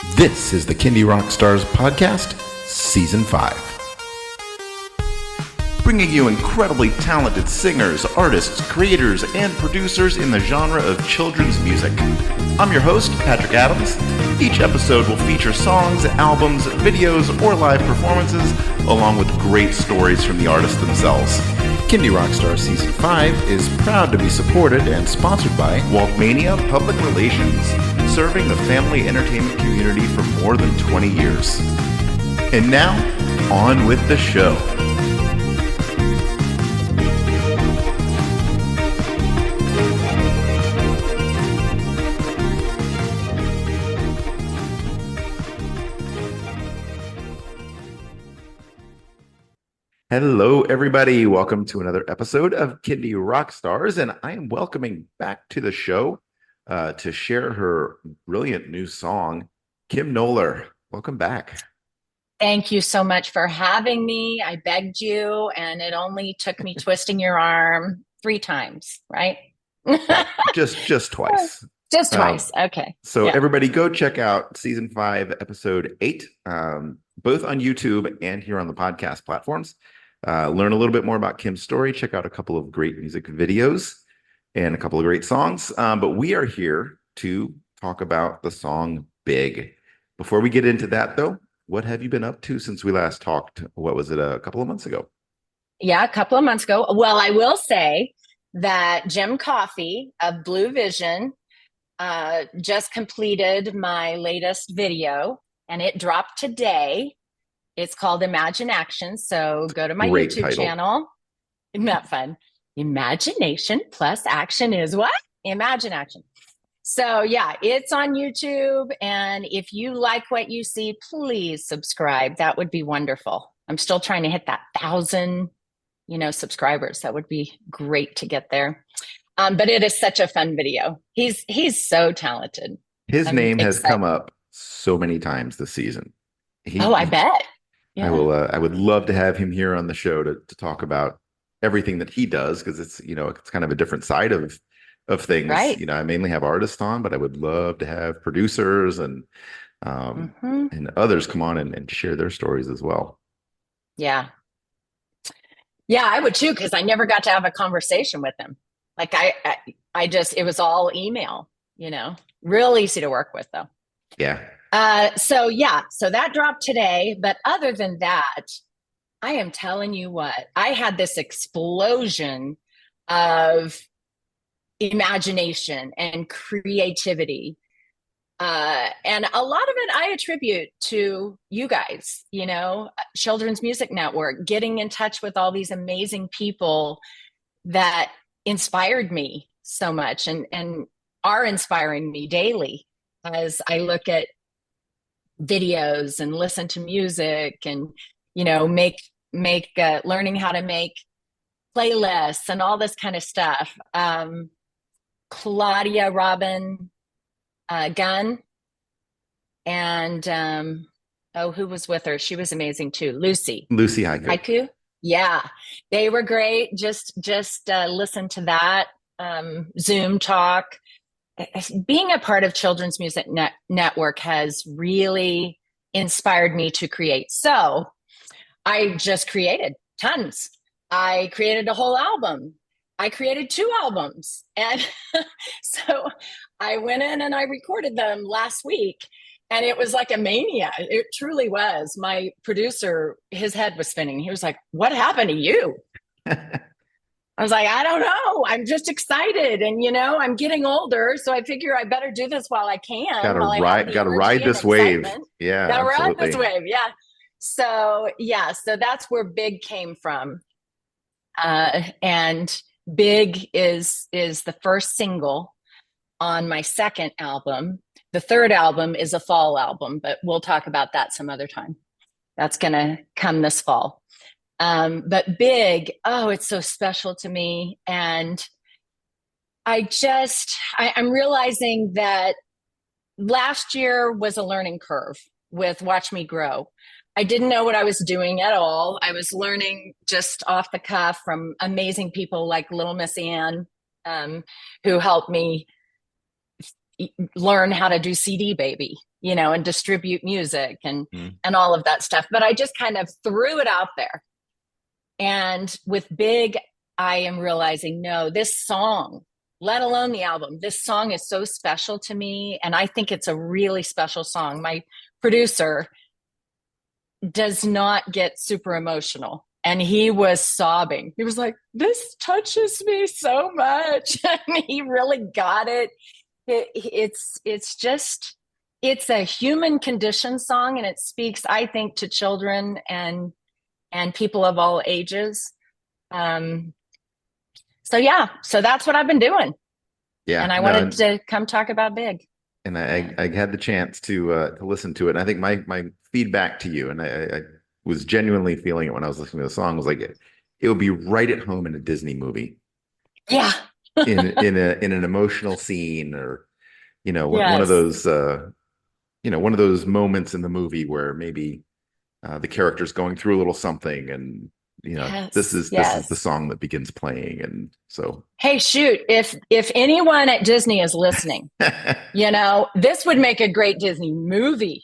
This is the Kindy Rockstars Podcast, Season 5. Bringing you incredibly talented singers, artists, creators, and producers in the genre of children's music. I'm your host, Patrick Adams. Each episode will feature songs, albums, videos, or live performances, along with great stories from the artists themselves. Kindy Rockstars Season 5 is proud to be supported and sponsored by Waltmania Public Relations, serving the family entertainment community for more than 20 years. And now, on with the show. Hello, everybody. Welcome to another episode of Kindy Rockstars, and I am welcoming back to the show to share her brilliant new song, Kim Noller. Welcome back. Thank you so much for having me. I begged you, and it only took me twisting your arm 3 times, right? just twice. Just twice. Okay. So everybody go check out Season 5, Episode 8, both on YouTube and here on the podcast platforms. Learn a little bit more about Kim's story. Check out a couple of great music videos and a couple of great songs. But we are here to talk about the song Big. Before we get into that, though, what have you been up to since we last talked? What was it, a couple of months ago? Yeah, a couple of months ago. Well, I will say that Jim Coffey of Blue Vision just completed my latest video, and it dropped today. It's called Imagine Action. So go to my YouTube channel. Isn't that fun? Imagination plus action is what? Imagine Action. So yeah, it's on YouTube. And if you like what you see, please subscribe. That would be wonderful. I'm still trying to hit that 1,000, subscribers. That would be great to get there. But it is such a fun video. He's so talented. His name has come up so many times this season. I bet. Yeah. I would love to have him here on the show to talk about everything that he does, because it's kind of a different side of things. Right. I mainly have artists on, but I would love to have producers and others come on and share their stories as well. Yeah. Yeah, I would too, because I never got to have a conversation with him. Like I just, it was all email, real easy to work with though. Yeah. So that dropped today. But other than that, I am telling you what, I had this explosion of imagination and creativity. And a lot of it I attribute to you guys, Children's Music Network, getting in touch with all these amazing people that inspired me so much and are inspiring me daily as I look at videos and listen to music and, make learning how to make playlists and all this kind of stuff. Claudia Robin Gunn and, who was with her? She was amazing too. Lucy Haiku. Yeah, they were great. Just listen to that Zoom talk. Being a part of Children's Music Network has really inspired me to create. So I just created tons. I created a whole album. I created 2 albums. And so I went in and I recorded them last week. And it was like a mania. It truly was. My producer, his head was spinning. He was like, "What happened to you?" I was like, "I don't know. I'm just excited. And, I'm getting older. So I figure I better do this while I can. Gotta ride this wave. Yeah. Gotta ride this wave. Yeah. So that's where Big came from. And Big is the first single on my second album. The third album is a fall album, but we'll talk about that some other time. That's going to come this fall. But Big, it's so special to me. And I'm realizing that last year was a learning curve with Watch Me Grow. I didn't know what I was doing at all. I was learning just off the cuff from amazing people like Little Miss Ann, who helped me learn how to do CD Baby, and distribute music and all of that stuff. But I just kind of threw it out there. And with Big, I am realizing, no, this song, let alone the album, this song is so special to me. And I think it's a really special song. My producer does not get super emotional. And he was sobbing. He was like, this touches me so much. And he really got it. It's a human condition song, and it speaks, I think, to children and people of all ages. So that's what I've been doing. Yeah. And I wanted to come talk about Big. And I had the chance to listen to it. And I think my feedback to you, and I was genuinely feeling it when I was listening to the song, was like it would be right at home in a Disney movie. Yeah. in an emotional scene, or Yes. one of those moments in the movie where maybe the character's going through a little something, and this is the song that begins playing. And so, hey, shoot, if anyone at Disney is listening, this would make a great Disney movie,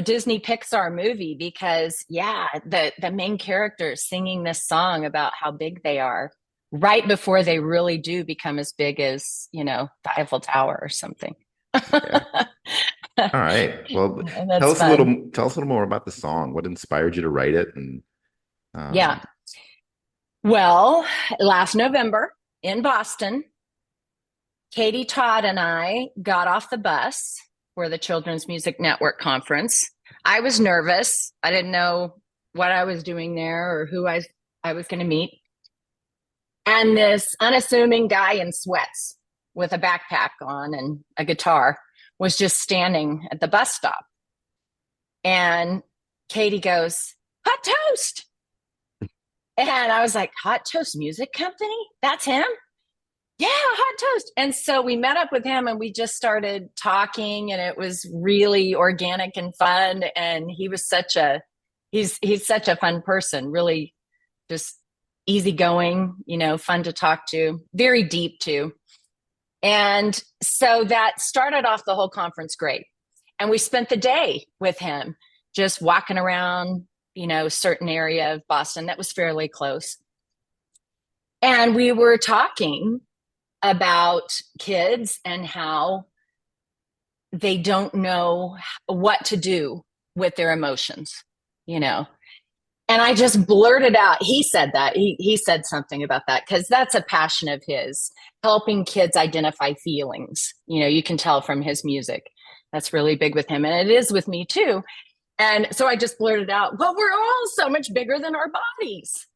Disney Pixar movie, because the main character is singing this song about how big they are right before they really do become as big as, the Eiffel Tower or something. Yeah. All right. Well, tell us a little more about the song. What inspired you to write it? And yeah. Well, last November in Boston, Katie Todd and I got off the bus for the Children's Music Network conference. I was nervous. I didn't know what I was doing there or who I was going to meet. And this unassuming guy in sweats with a backpack on and a guitar was just standing at the bus stop. And Katie goes, "Hot Toast." And I was like, Hot Toast Music Company? That's him? Yeah, Hot Toast. And so we met up with him and we just started talking, and it was really organic and fun. And he was he's such a fun person, really just easygoing, fun to talk to, very deep too. And so that started off the whole conference great. And we spent the day with him, just walking around, a certain area of Boston that was fairly close. And we were talking about kids and how they don't know what to do with their emotions, And I just blurted out, he said that, he said something about that, because that's a passion of his, helping kids identify feelings. You can tell from his music. That's really big with him. And it is with me too. And so I just blurted out, well, we're all so much bigger than our bodies.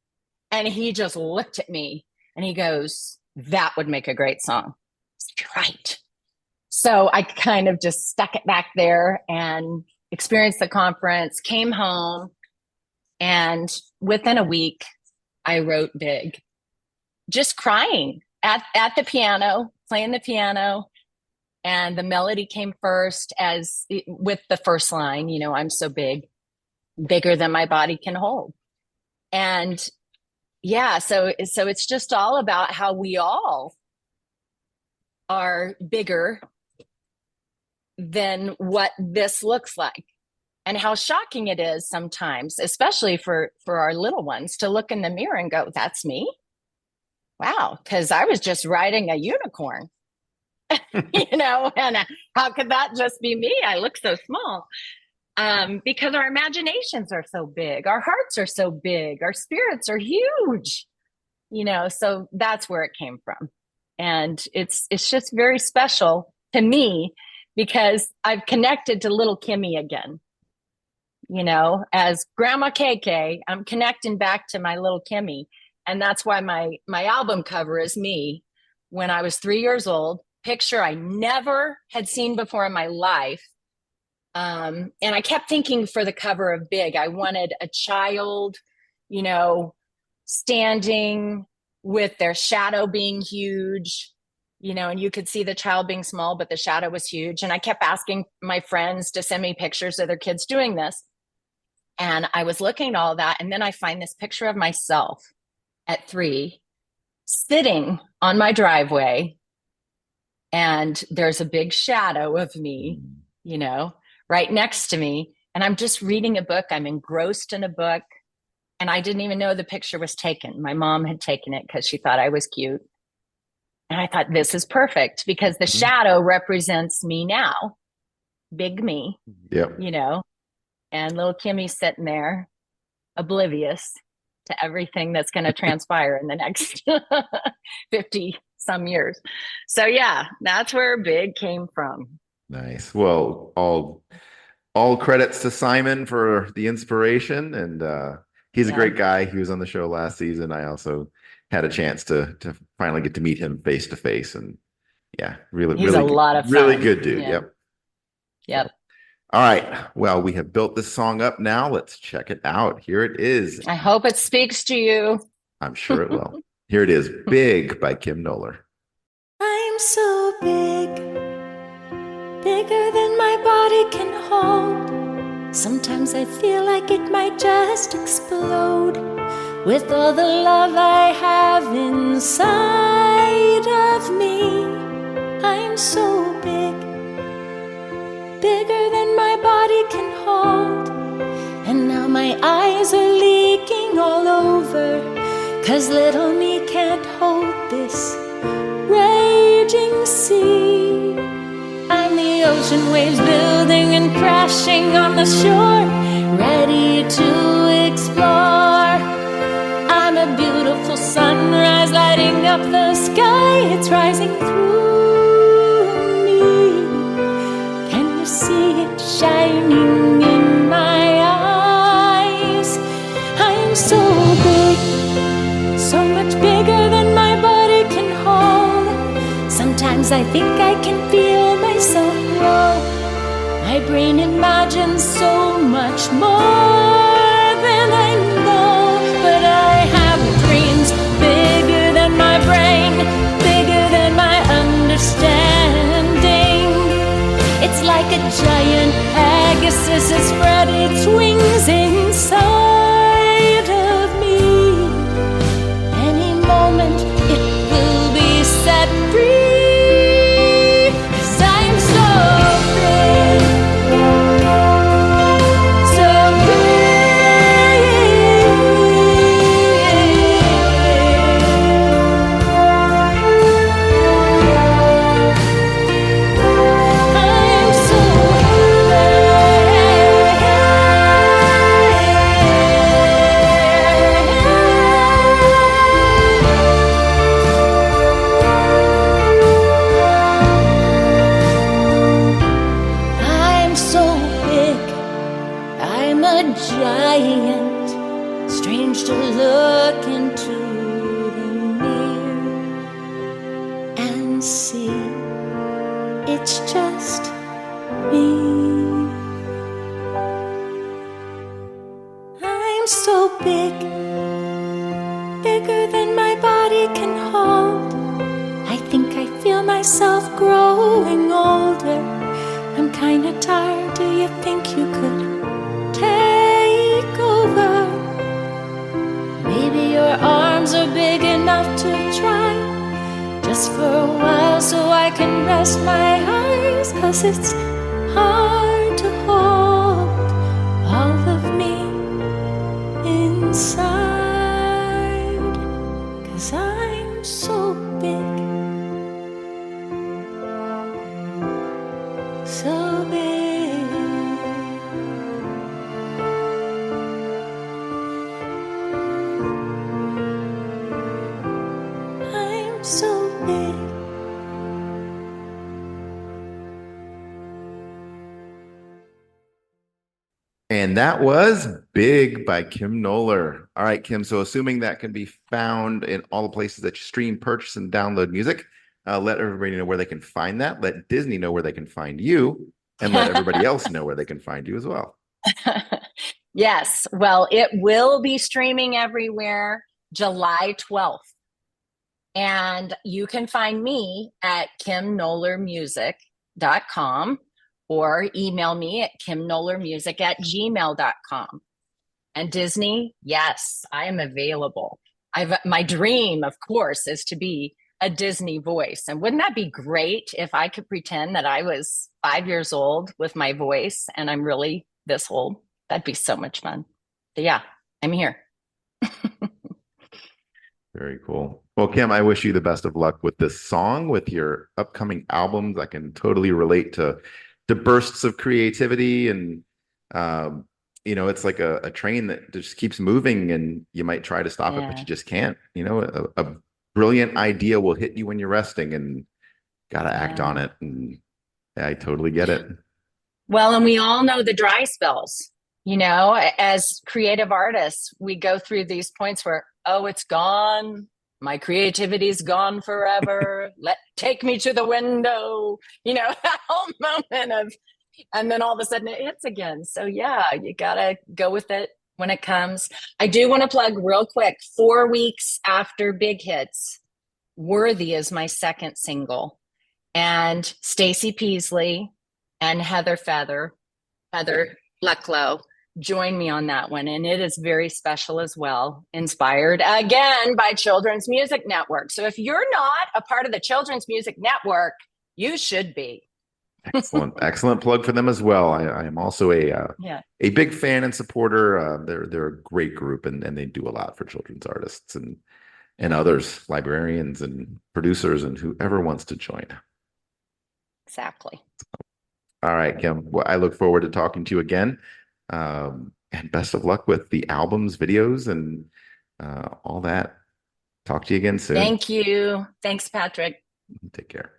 And he just looked at me and he goes, that would make a great song. You're right. So I kind of just stuck it back there and experienced the conference, came home, and within a week, I wrote Big, just crying at the piano, playing the piano. And the melody came first, with the first line, I'm so big, bigger than my body can hold. And so it's just all about how we all are bigger than what this looks like, and how shocking it is sometimes, especially for our little ones, to look in the mirror and go, that's me. Wow. Because I was just riding a unicorn. And how could that just be me? I look so small. Because our imaginations are so big, our hearts are so big, our spirits are huge, so that's where it came from. And it's just very special to me, because I've connected to little Kimmy again. As Grandma KK, I'm connecting back to my little Kimmy. And that's why my album cover is me when I was 3 years old, picture I never had seen before in my life. And I kept thinking for the cover of Big, I wanted a child, standing with their shadow being huge, and you could see the child being small, but the shadow was huge. And I kept asking my friends to send me pictures of their kids doing this. And I was looking at all that. And then I find this picture of myself at 3, sitting on my driveway. And there's a big shadow of me, right next to me. And I'm just reading a book. I'm engrossed in a book. And I didn't even know the picture was taken. My mom had taken it because she thought I was cute. And I thought, this is perfect because the shadow represents me now, big me, Yep. And little Kimmy's sitting there, oblivious to everything that's going to transpire in the next 50 some years. So, yeah, that's where big came from. Nice. Well, all credits to Simon for the inspiration, and he's a great guy. He was on the show last season. I also had a chance to finally get to meet him face to face, and yeah, he's a lot of fun. Really good dude. Yeah. Yep. So, all right. Well, we have built this song up now. Let's check it out. Here it is. I hope it speaks to you. I'm sure it will. Here it is, Big by Kim Noller. I'm so big, bigger than my body can hold. Sometimes I feel like it might just explode with all the love I have inside of me. I'm so big, bigger than my body can hold. And now my eyes are leaking all over, 'cause little me can't hold this raging sea. I'm the ocean waves building and crashing on the shore, ready to explore. I'm a beautiful sunrise lighting up the sky. It's rising through me. Can you see it shining in my eyes? I'm so big, so much bigger than my body can hold. Sometimes I think I can feel myself grow. My brain imagines so much more than I know. But I have dreams bigger than my brain, bigger than my understanding. It's like a giant Pegasus has spread its wings inside of me. Any moment it will be set free. Giant, strange to look into the mirror and see it's just me. I'm so big, bigger than my body can hold. I think I feel myself growing older. I'm kinda tired, do you think you could take over? Maybe your arms are big enough to try, just for a while so I can rest my eyes. 'Cause it's hard to hold all of me inside. 'Cause I'm so big, so big. So big. And that was Big by Kim Noller. All right, Kim. So assuming that can be found in all the places that you stream, purchase, and download music, let everybody know where they can find that. Let Disney know where they can find you, and let everybody else know where they can find you as well. Yes. Well, it will be streaming everywhere July 12th. And you can find me at kimnollermusic.com or email me at kimnollermusic@gmail.com. And Disney, yes, I am available. My dream, of course, is to be a Disney voice. And wouldn't that be great if I could pretend that I was 5 years old with my voice and I'm really this old? That'd be so much fun. So yeah, I'm here. Very cool. Well, Kim, I wish you the best of luck with this song, with your upcoming albums. I can totally relate to bursts of creativity, and it's like a train that just keeps moving, and you might try to stop it, but you just can't. A brilliant idea will hit you when you're resting, and got to act on it. And I totally get it. Well, and we all know the dry spells. As creative artists, we go through these points where, oh, it's gone. My creativity's gone forever. Take me to the window. That whole moment of, and then all of a sudden it hits again. So yeah, you gotta go with it when it comes. I do want to plug real quick, 4 weeks after Big Hits, Worthy is my second single. And Stacy Peasley and Heather Lucklow join me on that one. And it is very special as well, inspired again by Children's Music Network. So if you're not a part of the Children's Music Network, you should be. Excellent plug for them as well. I am also a big fan and supporter. They're a great group, and they do a lot for children's artists and others, librarians and producers, and whoever wants to join. Exactly. All right, Kim. Well, I look forward to talking to you again. And best of luck with the albums, videos, and all that. Talk to you again soon. Thank you. Thanks, Patrick. Take care.